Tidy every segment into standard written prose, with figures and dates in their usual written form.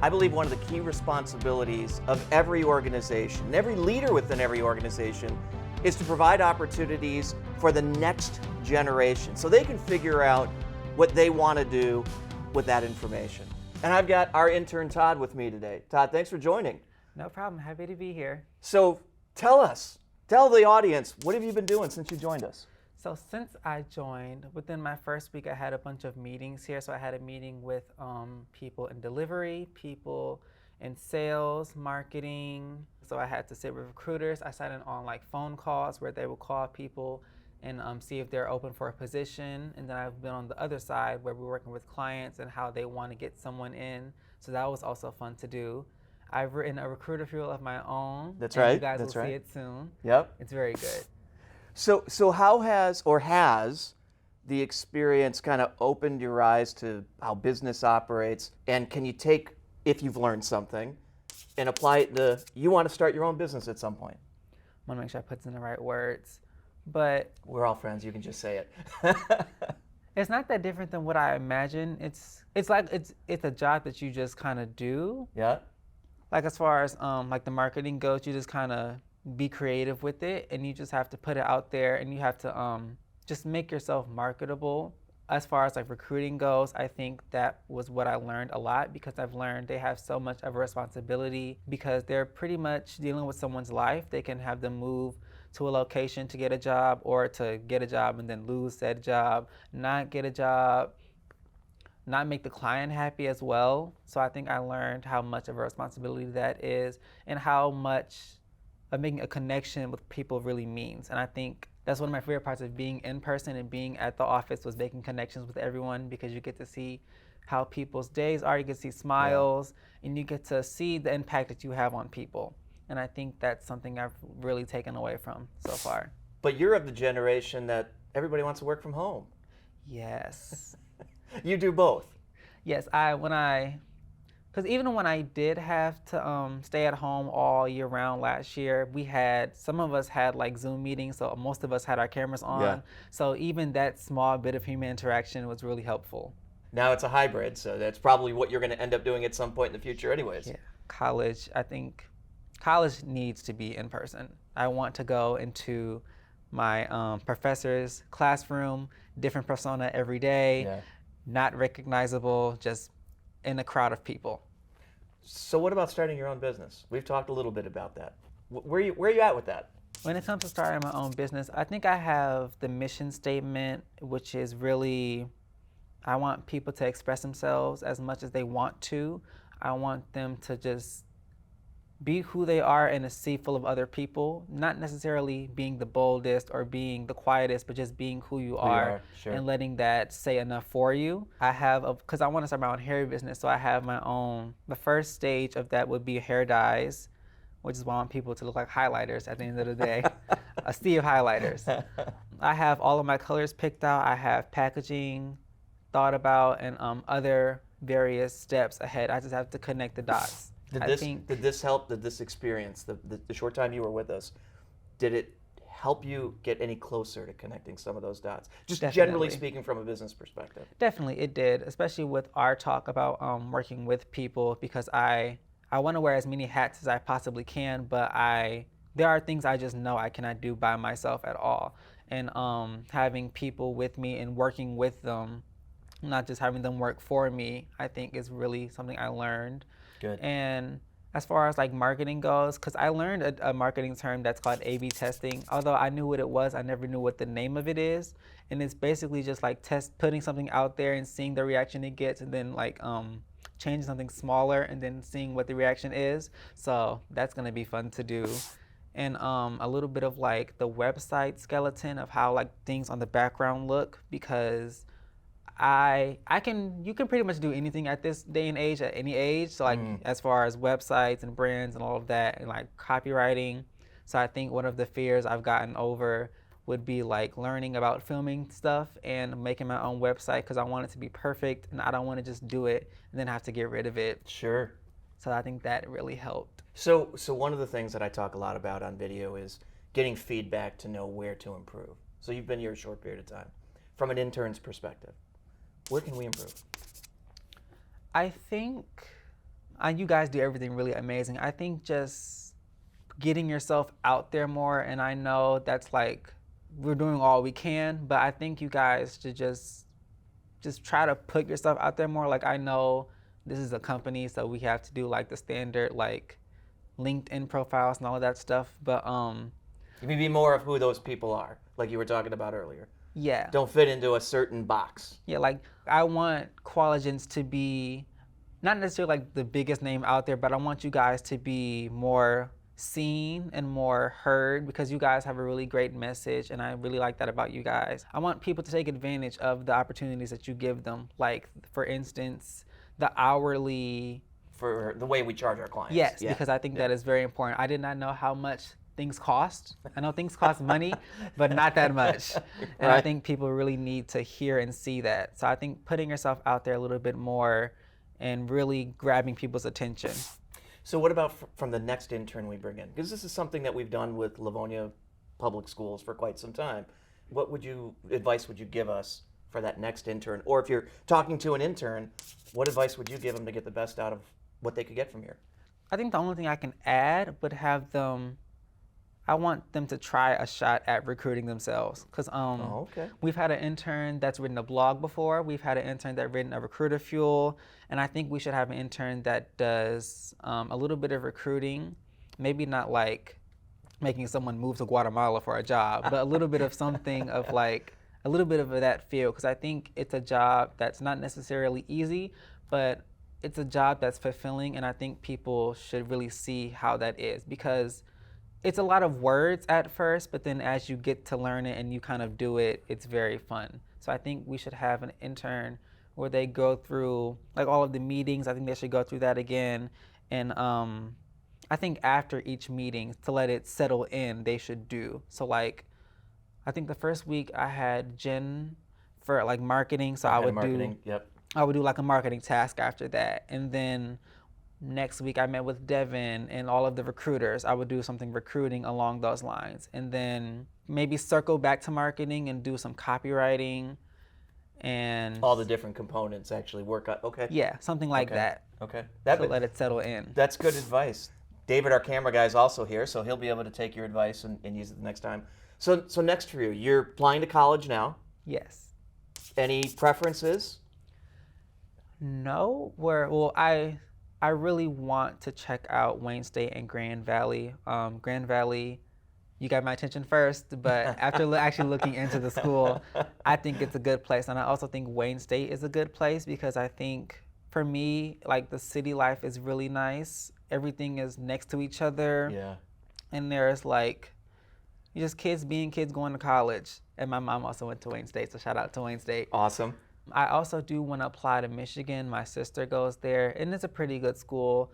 I believe one of the key responsibilities of every organization, every leader within every organization, is to provide opportunities for the next generation so they can figure out what they want to do with that information. And I've got our intern Todd with me today. Todd, thanks for joining. No problem. Happy to be here. So tell the audience, what have you been doing since you joined us? So since I joined, within my first week, I had a bunch of meetings here. So I had a meeting with people in delivery, people in sales, marketing. So I had to sit with recruiters. I sat in on like phone calls where they would call people and see if they're open for a position. And then I've been on the other side where we're working with clients and how they want to get someone in. So that was also fun to do. I've written a recruiter reel of my own. That's right. You guys That's will right. see it soon. Yep. It's very good. So how has the experience kind of opened your eyes to how business operates? And can you take, if you've learned something, and apply it to, you want to start your own business at some point? I want to make sure I put in the right words. But we're all friends, you can just say it. It's not that different than what I imagine. It's like it's a job that you just kind of do. Yeah. Like as far as like the marketing goes, you just kind of be creative with it, and you just have to put it out there, and you have to just make yourself marketable. As far as like recruiting goes, I think that was what I learned a lot, because I've learned they have so much of a responsibility because they're pretty much dealing with someone's life. They can have them move to a location to get a job, or to get a job and then lose said job, not get a job, not make the client happy as well. So I think I learned how much of a responsibility that is, and how much of making a connection with people really means. And I think that's one of my favorite parts of being in person and being at the office, was making connections with everyone, because you get to see how people's days are, you get to see smiles, and you get to see the impact that you have on people. And I think that's something I've really taken away from so far. But you're of the generation that everybody wants to work from home. Yes. You do both. Yes, because even when I did have to stay at home all year round last year, some of us had like Zoom meetings, so most of us had our cameras on. Yeah. So even that small bit of human interaction was really helpful. Now it's a hybrid, so that's probably what you're going to end up doing at some point in the future anyways. Yeah, college, I think college needs to be in person. I want to go into my professor's classroom, different persona every day, not recognizable, just in a crowd of people. So what about starting your own business? We've talked a little bit about that. Where are you at with that? When it comes to starting my own business, I think I have the mission statement, which is really, I want people to express themselves as much as they want to. I want them to just be who they are in a sea full of other people, not necessarily being the boldest or being the quietest, but just being who you are, sure. And letting that say enough for you. Because I want to start my own hair business, so I have my own. The first stage of that would be hair dyes, which is why I want people to look like highlighters at the end of the day, a sea of highlighters. I have all of my colors picked out. I have packaging thought about, and other various steps ahead. I just have to connect the dots. Did this help? Did this experience, the short time you were with us, did it help you get any closer to connecting some of those dots? Just generally speaking from a business perspective. Definitely, it did, especially with our talk about working with people, because I want to wear as many hats as I possibly can, but there are things I just know I cannot do by myself at all. And having people with me and working with them, not just having them work for me, I think is really something I learned. Good. And as far as like marketing goes, because I learned a marketing term that's called A/B testing. Although I knew what it was, I never knew what the name of it is. And it's basically just like putting something out there and seeing the reaction it gets, and then like changing something smaller and then seeing what the reaction is. So that's gonna be fun to do. And a little bit of like the website skeleton of how like things on the background look, because you can pretty much do anything at this day and age, at any age. So like as far as websites and brands and all of that, and like copywriting. So I think one of the fears I've gotten over would be like learning about filming stuff and making my own website, because I want it to be perfect and I don't want to just do it and then have to get rid of it. Sure. So I think that really helped. So one of the things that I talk a lot about on video is getting feedback to know where to improve. So you've been here a short period of time. From an intern's perspective, where can we improve? I think You guys do everything really amazing. I think just getting yourself out there more, and I know that's like we're doing all we can, but I think you guys should just try to put yourself out there more. Like I know this is a company, so we have to do like the standard like LinkedIn profiles and all of that stuff. But You may be more of who those people are, like you were talking about earlier. yeah, Don't fit into a certain box. yeah, like I want Qualigens to be not necessarily like the biggest name out there, but I want you guys to be more seen and more heard because you guys have a really great message and I really like that about you guys. I want people to take advantage of the opportunities that you give them. Like for instance, the hourly. For the way we charge our clients. Yes, Yeah. because I think Yeah. that is very important. I did not know how much things cost. I know things cost money, but not that much. And I Right. think people really need to hear and see that. So I think putting yourself out there a little bit more and really grabbing people's attention. So what about from the next intern we bring in? Because this is something that we've done with Livonia Public Schools for quite some time. What advice would you give us for that next intern? Or if you're talking to an intern, what advice would you give them to get the best out of what they could get from here? I think the only thing I can add would have them, I want them to try a shot at recruiting themselves. Because Okay. we've had an intern that's written a blog before. We've had an intern that's written a recruiter fuel. And I think we should have an intern that does a little bit of recruiting. Maybe not like making someone move to Guatemala for a job, but a little bit of something of like, a little bit of that feel. Because I think it's a job that's not necessarily easy, but it's a job that's fulfilling. And I think people should really see how that is. Because it's a lot of words at first, but then as you get to learn it and you kind of do it, it's very fun. So I think we should have an intern where they go through like all of the meetings. I think they should go through that again. And I think after each meeting, to let it settle in, they should do. So like, I think the first week I had Jen for like marketing. So I would marketing. do, Yep. I would do like a marketing task after that. And then next week I met with Devin and all of the recruiters. I would do something recruiting along those lines. And then maybe circle back to marketing and do some copywriting and All the different components actually work out. Okay. yeah, something like Okay. that. Okay. To let it settle in. That's good advice. David, our camera guy, is also here, so he'll be able to take your advice and use it the next time. So next for you, you're applying to college now. Yes. Any preferences? No, well, I really want to check out Wayne State and Grand Valley. Grand Valley, you got my attention first, but after actually looking into the school, I think it's a good place. And I also think Wayne State is a good place because I think for me, like the city life is really nice. Everything is next to each other. Yeah. And there's like, just kids being kids going to college. And my mom also went to Wayne State, so shout out to Wayne State. Awesome. I also do want to apply to Michigan. My sister goes there, and it's a pretty good school.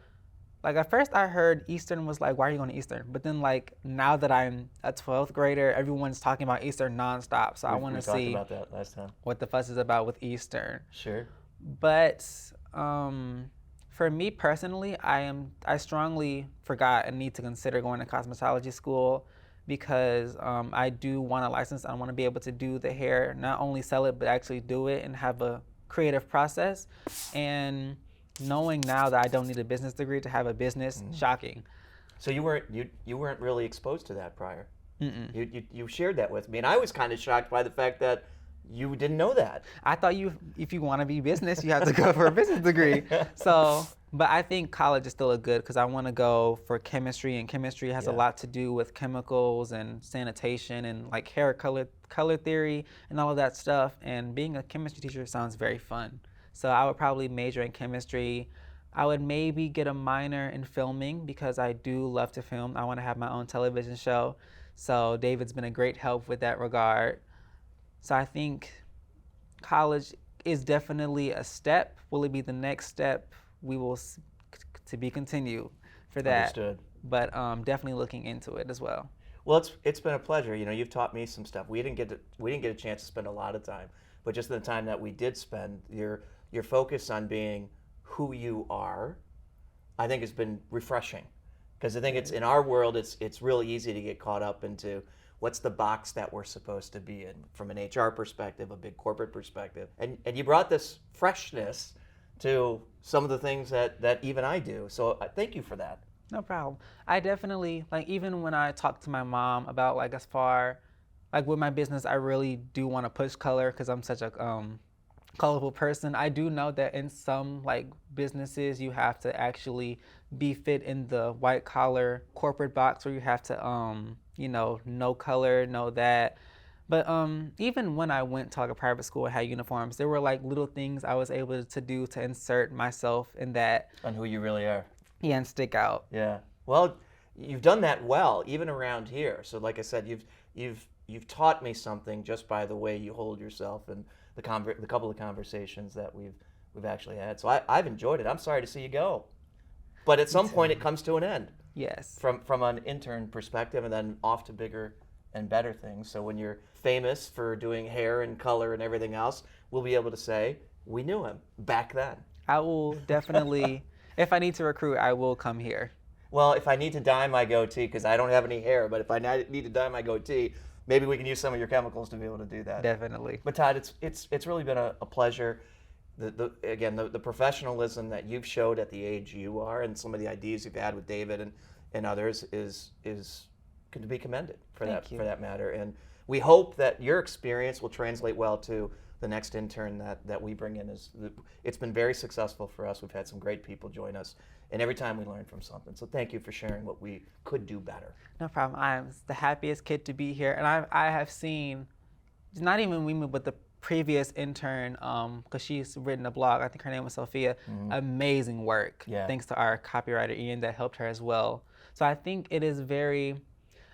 Like at first I heard Eastern was like, why are you going to Eastern? But then like now that I'm a 12th grader, everyone's talking about Eastern nonstop. So I want to see We talked about that last time. what the fuss is about with Eastern. Sure. But for me personally, I strongly forgot and need to consider going to cosmetology school because I do want a license. I want to be able to do the hair, not only sell it, but actually do it and have a creative process. And knowing now that I don't need a business degree to have a business, shocking. So you weren't really exposed to that prior. Mm-mm. You shared that with me, and I was kind of shocked by the fact that you didn't know that. I thought if you want to be business, you have to go for a business degree. So, but I think college is still a good because I want to go for chemistry, and chemistry has a lot to do with chemicals and sanitation and like hair color theory and all of that stuff. And being a chemistry teacher sounds very fun. So I would probably major in chemistry. I would maybe get a minor in filming because I do love to film. I want to have my own television show. So David's been a great help with that regard. So I think college is definitely a step. Will it be the next step? We will to be continued for that. Understood. But definitely looking into it as well. Well, it's been a pleasure. You know, you've taught me some stuff. We didn't get a chance to spend a lot of time, but just the time that we did spend, your focus on being who you are, I think has been refreshing. Because I think it's in our world, it's really easy to get caught up into what's the box that we're supposed to be in from an HR perspective, a big corporate perspective. And you brought this freshness to some of the things that even I do. So thank you for that. No problem. I definitely, like, even when I talk to my mom about, like, as far, like, with my business, I really do want to push color because I'm such a colorful person. I do know that in some, like, businesses, you have to actually be fit in the white collar corporate box where you have to, no color, no that. But even when I went to like a private school and had uniforms, there were like little things I was able to do to insert myself in that. On who you really are. Yeah, and stick out. Yeah. Well, you've done that well, even around here. So, like I said, you've taught me something just by the way you hold yourself and the couple of conversations that we've actually had. So I've enjoyed it. I'm sorry to see you go, but at some point it comes to an end. Yes. From an intern perspective, and then off to bigger and better things. So when you're famous for doing hair and color and everything else, we'll be able to say we knew him back then. I will definitely, if I need to recruit, I will come here. Well, if I need to dye my goatee, because I don't have any hair, but if I need to dye my goatee, maybe we can use some of your chemicals to be able to do that. Definitely. But Todd, it's really been a pleasure. The professionalism that you've showed at the age you are, and some of the ideas you've had with David and others is to be commended for that matter. And we hope that your experience will translate well to the next intern that we bring in. It's been very successful for us. We've had some great people join us, and every time we learn from something. So thank you for sharing what we could do better. No problem. I'm the happiest kid to be here, and I have seen, not even me, but the previous intern, because she's written a blog. I think her name was Sophia. Mm-hmm. Amazing work. Yeah. Thanks to our copywriter Ian that helped her as well. So I think it is very,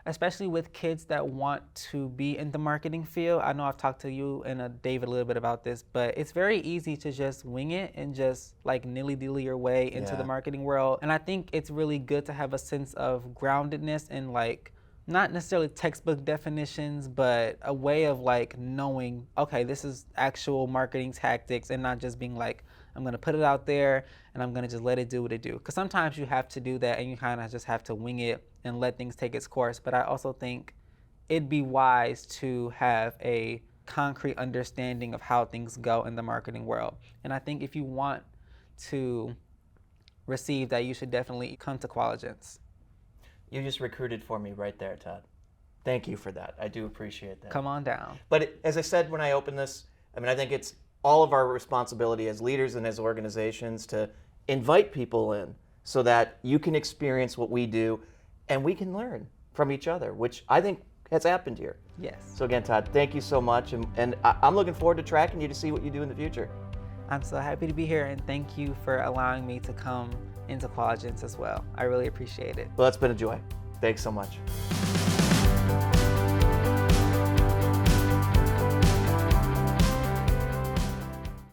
especially with kids that want to be in the marketing field. I know I've talked to you and David a little bit about this, but it's very easy to just wing it and just like nilly-dilly your way into the marketing world. And I think it's really good to have a sense of groundedness and like, not necessarily textbook definitions, but a way of like knowing, okay, this is actual marketing tactics and not just being like, I'm gonna put it out there and I'm gonna just let it do what it do. Because sometimes you have to do that and you kind of just have to wing it and let things take its course. But I also think it'd be wise to have a concrete understanding of how things go in the marketing world. And I think if you want to receive that, you should definitely come to Qualigence. You just recruited for me right there, Todd. Thank you for that. I do appreciate that. Come on down. But as I said when I opened this, I think it's all of our responsibility as leaders and as organizations to invite people in so that you can experience what we do and we can learn from each other, which I think has happened here. Yes. So again, Todd, thank you so much. And I'm looking forward to tracking you to see what you do in the future. I'm so happy to be here, and thank you for allowing me to come into Qualigence as well. I really appreciate it. Well, it's been a joy. Thanks so much.